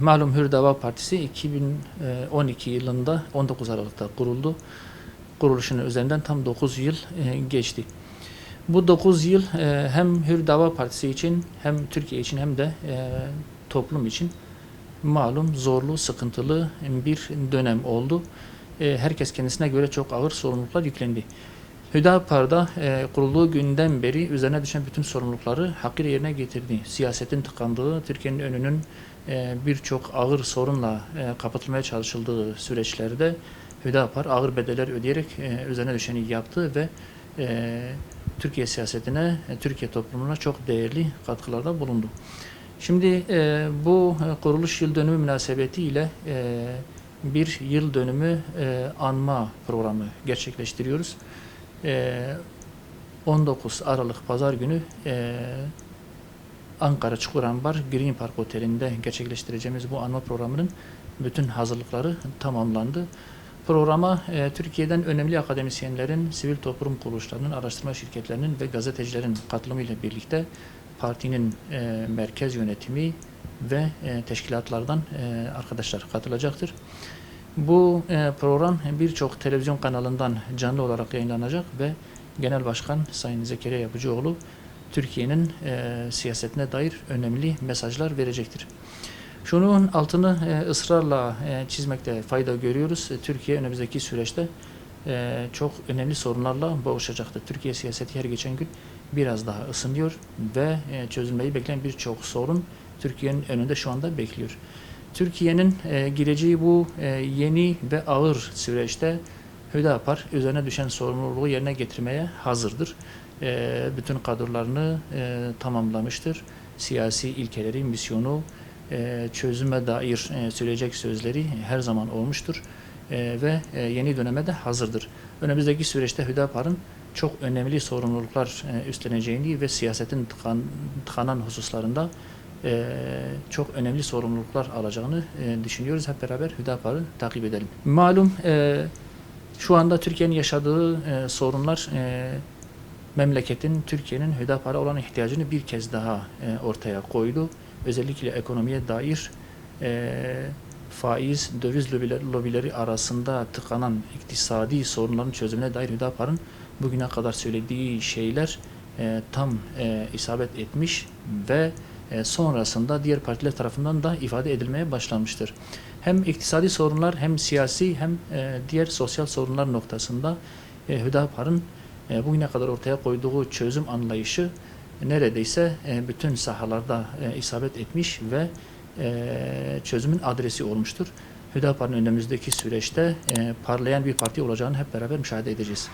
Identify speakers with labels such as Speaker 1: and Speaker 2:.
Speaker 1: Malum Hür Deva Partisi 2012 yılında 19 Aralık'ta kuruldu. Kuruluşunun üzerinden tam 9 yıl geçti. Bu 9 yıl hem Hür Deva Partisi için hem Türkiye için hem de toplum için malum zorlu, sıkıntılı bir dönem oldu. Herkes kendisine göre çok ağır sorumluluklar yüklendi. Hüdapar'da kurulduğu günden beri üzerine düşen bütün sorumlulukları hakkıyla yerine getirdi. Siyasetin tıkandığı, Türkiye'nin önünün birçok ağır sorunla kapatılmaya çalışıldığı süreçlerde Hüdapar ağır bedeller ödeyerek üzerine düşeni yaptı ve Türkiye siyasetine, Türkiye toplumuna çok değerli katkılarda bulundu. Şimdi bu kuruluş yıl dönümü münasebetiyle bir yıl dönümü anma programı gerçekleştiriyoruz. 19 Aralık Pazar günü Ankara Çukurambar Green Park Oteli'nde gerçekleştireceğimiz bu anma programının bütün hazırlıkları tamamlandı. Programa Türkiye'den önemli akademisyenlerin, sivil toplum kuruluşlarının, araştırma şirketlerinin ve gazetecilerin katılımıyla birlikte partinin merkez yönetimi ve teşkilatlardan arkadaşlar katılacaktır. Bu program birçok televizyon kanalından canlı olarak yayınlanacak ve Genel Başkan Sayın Zekeriya Yapıcıoğlu Türkiye'nin siyasetine dair önemli mesajlar verecektir. Şunun altını ısrarla çizmekte fayda görüyoruz. Türkiye önümüzdeki süreçte çok önemli sorunlarla boğuşacaktır. Türkiye siyaseti her geçen gün biraz daha ısınıyor ve çözülmeyi bekleyen birçok sorun Türkiye'nin önünde şu anda bekliyor. Türkiye'nin gireceği bu yeni ve ağır süreçte Hüdapar üzerine düşen sorumluluğu yerine getirmeye hazırdır. Bütün kadrolarını tamamlamıştır. Siyasi ilkeleri, misyonu, çözüme dair söyleyecek sözleri her zaman olmuştur ve yeni döneme de hazırdır. Önümüzdeki süreçte Hüdapar'ın çok önemli sorumluluklar üstleneceğini ve siyasetin tıkanan hususlarında çok önemli sorumluluklar alacağını düşünüyoruz. Hep beraber Hüdapar'ı takip edelim. Malum şu anda Türkiye'nin yaşadığı sorunlar memleketin, Türkiye'nin Hüdapar'a olan ihtiyacını bir kez daha ortaya koydu. Özellikle ekonomiye dair faiz, döviz lobileri arasında tıkanan iktisadi sorunların çözümüne dair Hüdapar'ın bugüne kadar söylediği şeyler tam isabet etmiş ve sonrasında diğer partiler tarafından da ifade edilmeye başlanmıştır. Hem iktisadi sorunlar hem siyasi hem diğer sosyal sorunlar noktasında Hüdapar'ın bugüne kadar ortaya koyduğu çözüm anlayışı neredeyse bütün sahalarda isabet etmiş ve çözümün adresi olmuştur. Hüdapar'ın önümüzdeki süreçte parlayan bir parti olacağını hep beraber müşahede edeceğiz.